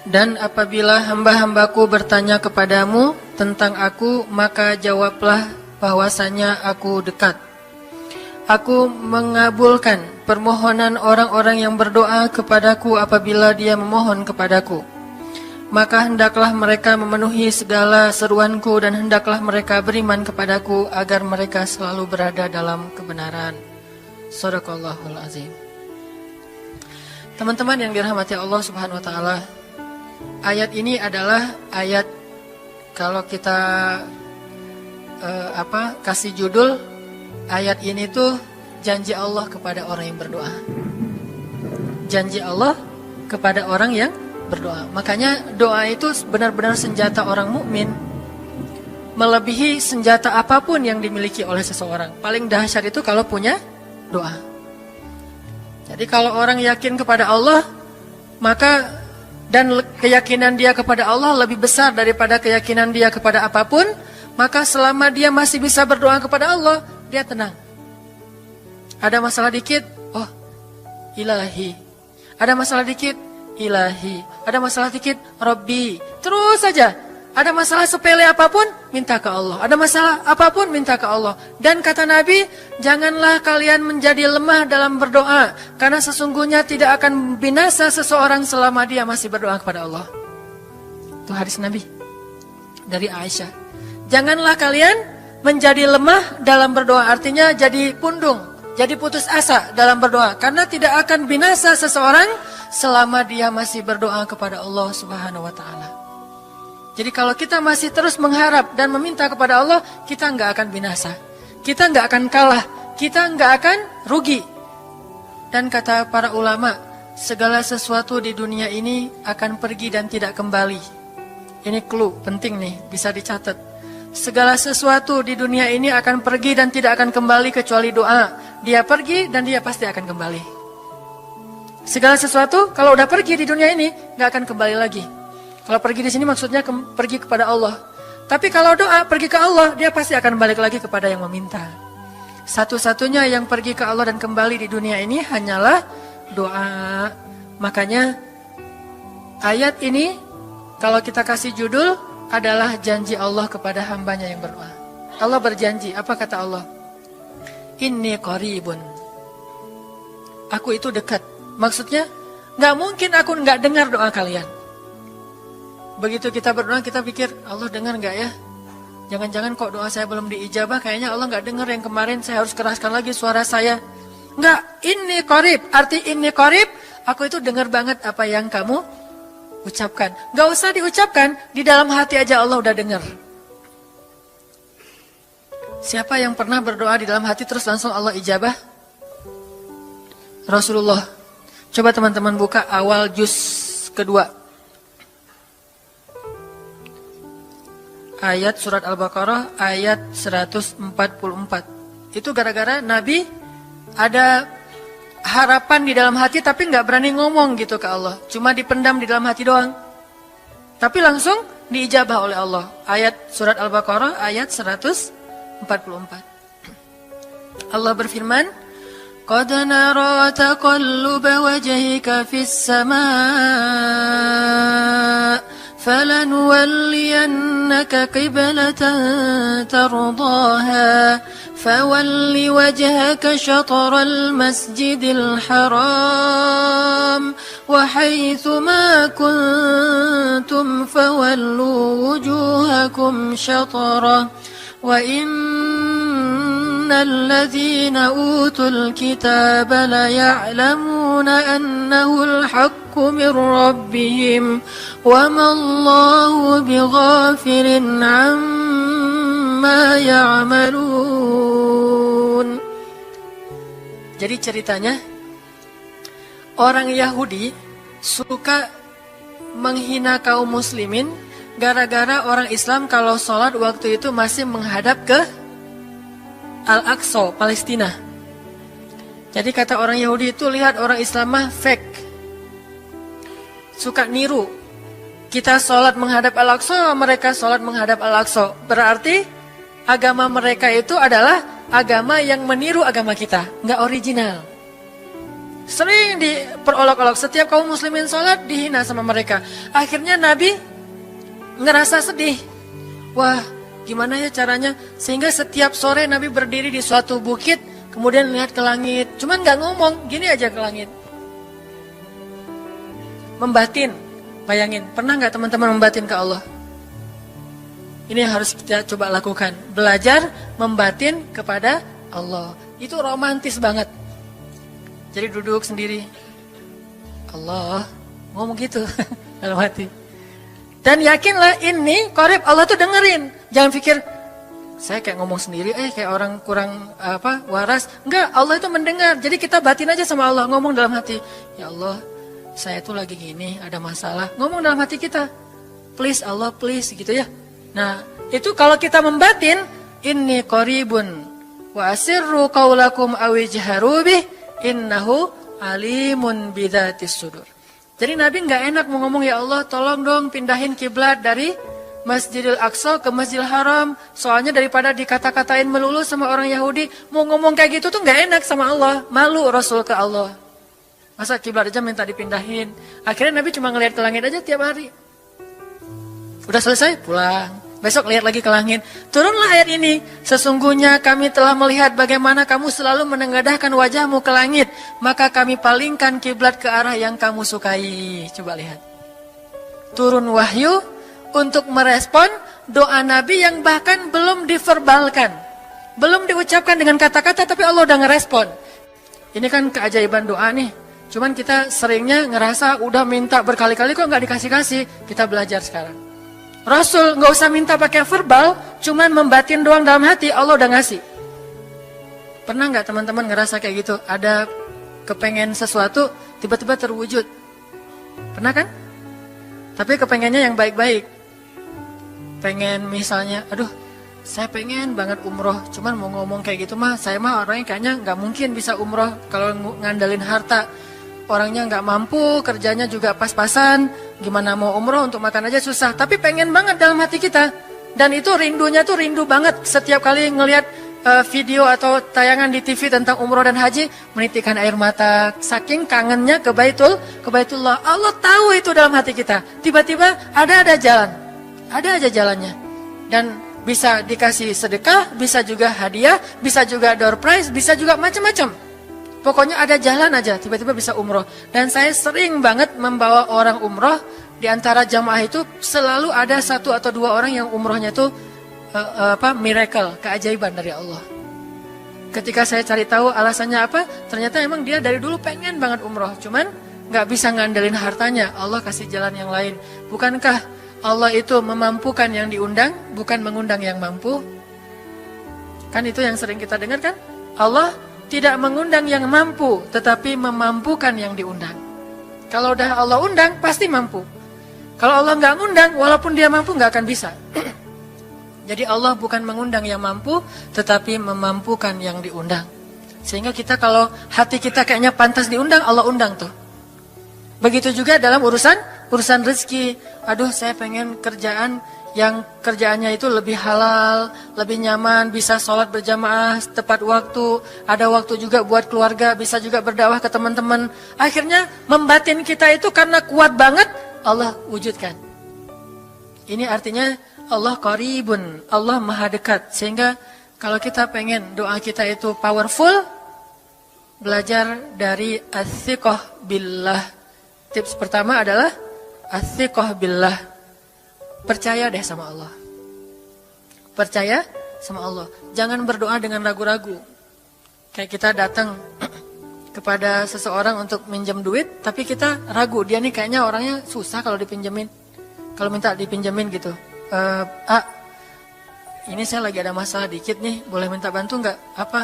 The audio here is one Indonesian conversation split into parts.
Dan apabila hamba-hambaku bertanya kepadamu tentang aku, maka jawablah bahwasanya aku dekat. Aku mengabulkan permohonan orang-orang yang berdoa kepadaku apabila dia memohon kepadaku. Maka hendaklah mereka memenuhi segala seruanku dan hendaklah mereka beriman kepadaku agar mereka selalu berada dalam kebenaran. Shadaqallahul azim. Teman-teman yang dirahmati Allah Subhanahu wa taala, ayat ini adalah ayat, kalau kita kasih judul ayat ini tuh janji Allah kepada orang yang berdoa. Janji Allah kepada orang yang berdoa. Makanya doa itu benar-benar senjata orang mukmin, melebihi senjata apapun yang dimiliki oleh seseorang. Paling dahsyat itu kalau punya doa. Jadi kalau orang yakin kepada Allah, maka dan keyakinan dia kepada Allah lebih besar daripada keyakinan dia kepada apapun, maka selama dia masih bisa berdoa kepada Allah, dia tenang. Ada masalah dikit, oh ilahi. Ada masalah dikit, ilahi. Ada masalah dikit, Rabbi. Terus saja. Ada masalah sepele apapun, minta ke Allah. Ada masalah apapun, minta ke Allah. Dan kata Nabi, janganlah kalian menjadi lemah dalam berdoa, karena sesungguhnya tidak akan binasa seseorang selama dia masih berdoa kepada Allah. Itu hadis Nabi dari Aisyah. Janganlah kalian menjadi lemah dalam berdoa, artinya jadi pundung, jadi putus asa dalam berdoa, karena tidak akan binasa seseorang selama dia masih berdoa kepada Allah Subhanahu wa taala. Jadi kalau kita masih terus mengharap dan meminta kepada Allah, kita nggak akan binasa, kita nggak akan kalah, kita nggak akan rugi. Dan kata para ulama, segala sesuatu di dunia ini akan pergi dan tidak kembali. Ini clue penting nih, bisa dicatat. Segala sesuatu di dunia ini akan pergi dan tidak akan kembali kecuali doa. Dia pergi dan dia pasti akan kembali. Segala sesuatu kalau udah pergi di dunia ini nggak akan kembali lagi. Kalau pergi di sini maksudnya pergi kepada Allah. Tapi kalau doa pergi ke Allah, dia pasti akan balik lagi kepada yang meminta. Satu-satunya yang pergi ke Allah dan kembali di dunia ini hanyalah doa. Makanya ayat ini kalau kita kasih judul adalah janji Allah kepada hambanya yang berdoa. Allah berjanji, apa kata Allah? Inni qaribun. Aku itu dekat. Maksudnya gak mungkin aku gak dengar doa kalian. Begitu kita berdoa, kita pikir, Allah dengar gak ya? Jangan-jangan kok doa saya belum diijabah, kayaknya Allah gak dengar yang kemarin, saya harus keraskan lagi suara saya. Enggak, ini qarib, arti ini qarib, aku itu dengar banget apa yang kamu ucapkan. Gak usah diucapkan, di dalam hati aja Allah udah dengar. Siapa yang pernah berdoa di dalam hati terus langsung Allah ijabah? Rasulullah. Coba teman-teman buka awal juz kedua. Ayat surat Al-Baqarah ayat 144. Itu gara-gara Nabi ada harapan di dalam hati tapi gak berani ngomong gitu ke Allah. Cuma dipendam di dalam hati doang. Tapi langsung diijabah oleh Allah. Ayat surat Al-Baqarah ayat 144. Allah berfirman, Qad nara taqalluba wajhika fis samaa فلنولينك قبلة ترضاها فول وجهك شطر المسجد الحرام وحيث ما كنتم فولوا وجوهكم شطره وإن الذين أوتوا الكتاب ليعلمون أنه الحق من ربهم وما الله بغافل عما يعملون. Jadi ceritanya orang Yahudi suka menghina kaum muslimin gara-gara orang Islam kalau sholat waktu itu masih menghadap ke Al-Aqsa, Palestina. Jadi kata orang Yahudi itu, lihat orang Islam mah fake, suka niru. Kita sholat menghadap Al-Aqsa, mereka sholat menghadap Al-Aqsa. Berarti agama mereka itu adalah agama yang meniru agama kita, nggak original. Sering diperolok-olok. Setiap kaum muslimin sholat dihina sama mereka. Akhirnya Nabi ngerasa sedih. Wah, gimana ya caranya? Sehingga setiap sore Nabi berdiri di suatu bukit, kemudian lihat ke langit. Cuman gak ngomong, gini aja ke langit. Membatin. Bayangin, pernah gak teman-teman membatin ke Allah? Ini yang harus kita coba lakukan. Belajar membatin kepada Allah. Itu romantis banget. Jadi duduk sendiri. Allah, ngomong gitu dalam hati. Dan yakinlah ini qarib, Allah tuh dengerin. Jangan pikir saya kayak ngomong sendiri, kayak orang kurang waras. Enggak, Allah itu mendengar. Jadi kita batin aja sama Allah, ngomong dalam hati. Ya Allah, saya tuh lagi gini, ada masalah. Ngomong dalam hati kita. Please Allah, please gitu ya. Nah, itu kalau kita membatin, inni qaribun wa asirru qaulakum aw ijharu bih innahu alimun bidzatis sudur. Jadi Nabi nggak enak mau ngomong, ya Allah tolong dong pindahin kiblat dari Masjidil Aqsa ke Masjidil Haram. Soalnya daripada dikata-katain melulu sama orang Yahudi, mau ngomong kayak gitu tuh nggak enak sama Allah. Malu Rasul ke Allah. Masa kiblat aja minta dipindahin. Akhirnya Nabi cuma ngelihat ke langit aja tiap hari. Udah selesai, pulang. Besok lihat lagi ke langit. Turunlah ayat ini. Sesungguhnya kami telah melihat bagaimana kamu selalu menengadahkan wajahmu ke langit. Maka kami palingkan kiblat ke arah yang kamu sukai. Coba lihat. Turun wahyu untuk merespon doa Nabi yang bahkan belum diverbalkan. Belum diucapkan dengan kata-kata, tapi Allah udah ngerespon. Ini kan keajaiban doa nih. Cuman kita seringnya ngerasa udah minta berkali-kali kok nggak dikasih-kasih. Kita belajar sekarang. Rasul nggak usah minta pakai verbal, cuman membatin doang dalam hati, Allah udah ngasih. Pernah nggak teman-teman ngerasa kayak gitu? Ada kepengen sesuatu, tiba-tiba terwujud. Pernah kan? Tapi kepengennya yang baik-baik. Pengen misalnya, aduh, saya pengen banget umroh, cuman mau ngomong kayak gitu mah, saya mah orangnya kayaknya nggak mungkin bisa umroh kalau ngandalin harta. Orangnya nggak mampu, kerjanya juga pas-pasan, gimana mau umroh untuk makan aja susah. Tapi pengen banget dalam hati kita. Dan itu rindunya tuh rindu banget. Setiap kali ngelihat video atau tayangan di TV tentang umroh dan haji, menitikkan air mata. Saking kangennya ke Baitullah. Allah tahu itu dalam hati kita. Tiba-tiba ada jalan. Ada aja jalannya. Dan bisa dikasih sedekah, bisa juga hadiah, bisa juga door prize, bisa juga macam-macam. Pokoknya ada jalan aja, tiba-tiba bisa umroh. Dan saya sering banget membawa orang umroh. Di antara jamaah itu selalu ada 1 atau 2 orang yang umrohnya itu miracle, keajaiban dari Allah. Ketika saya cari tahu alasannya apa, ternyata emang dia dari dulu pengen banget umroh. Cuman gak bisa ngandelin hartanya, Allah kasih jalan yang lain. Bukankah Allah itu memampukan yang diundang, bukan mengundang yang mampu? Kan itu yang sering kita dengar kan? Allah tidak mengundang yang mampu, tetapi memampukan yang diundang. Kalau udah Allah undang, pasti mampu. Kalau Allah nggak ngundang, walaupun dia mampu nggak akan bisa. Jadi Allah bukan mengundang yang mampu, tetapi memampukan yang diundang. Sehingga kita kalau hati kita kayaknya pantas diundang, Allah undang tuh. Begitu juga dalam urusan rezeki. Aduh, saya pengen kerjaan yang kerjaannya itu lebih halal, lebih nyaman, bisa sholat berjamaah tepat waktu, ada waktu juga buat keluarga, bisa juga berdakwah ke teman-teman. Akhirnya membatin kita itu karena kuat banget, Allah wujudkan. Ini artinya Allah qaribun, Allah maha dekat. Sehingga kalau kita pengen doa kita itu powerful, belajar dari as-siqah billah. Tips pertama adalah as-siqah billah. Percaya deh sama Allah. Percaya sama Allah. Jangan berdoa dengan ragu-ragu. Kayak kita datang kepada seseorang untuk minjem duit, tapi kita ragu. Dia nih kayaknya orangnya susah kalau dipinjemin. Kalau minta dipinjemin gitu. Ini saya lagi ada masalah dikit nih. Boleh minta bantu nggak? Apa?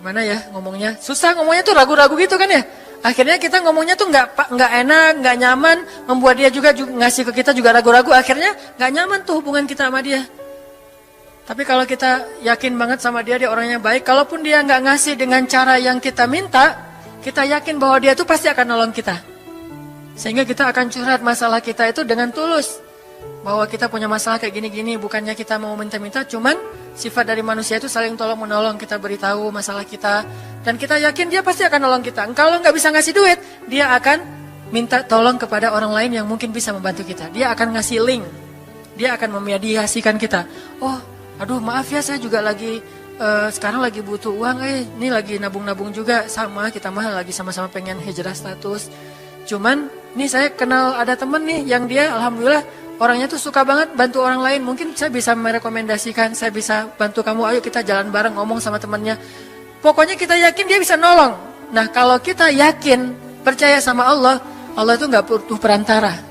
Gimana ya ngomongnya? Susah ngomongnya tuh ragu-ragu gitu kan ya. Akhirnya kita ngomongnya tuh nggak enak, nggak nyaman, membuat dia juga ngasih ke kita juga ragu-ragu. Akhirnya nggak nyaman tuh hubungan kita sama dia. Tapi kalau kita yakin banget sama dia orangnya baik, kalaupun dia nggak ngasih dengan cara yang kita minta, kita yakin bahwa dia tuh pasti akan nolong kita. Sehingga kita akan curhat masalah kita itu dengan tulus. Bahwa kita punya masalah kayak gini-gini, bukannya kita mau minta-minta, cuman Sifat dari manusia itu saling tolong menolong. Kita beritahu masalah kita dan kita yakin dia pasti akan nolong kita. Kalau nggak bisa ngasih duit, dia akan minta tolong kepada orang lain yang mungkin bisa membantu kita. Dia akan ngasih link. Dia akan memediasikan kita. Oh, aduh maaf ya, saya juga lagi sekarang lagi butuh uang. Ini lagi nabung-nabung juga, sama kita mah lagi sama-sama pengen hijrah status. Cuman nih saya kenal ada temen nih yang dia alhamdulillah orangnya tuh suka banget bantu orang lain. Mungkin saya bisa merekomendasikan, saya bisa bantu kamu, ayo kita jalan bareng, ngomong sama temennya. Pokoknya kita yakin dia bisa nolong. Nah kalau kita yakin, percaya sama Allah, Allah itu nggak butuh perantara.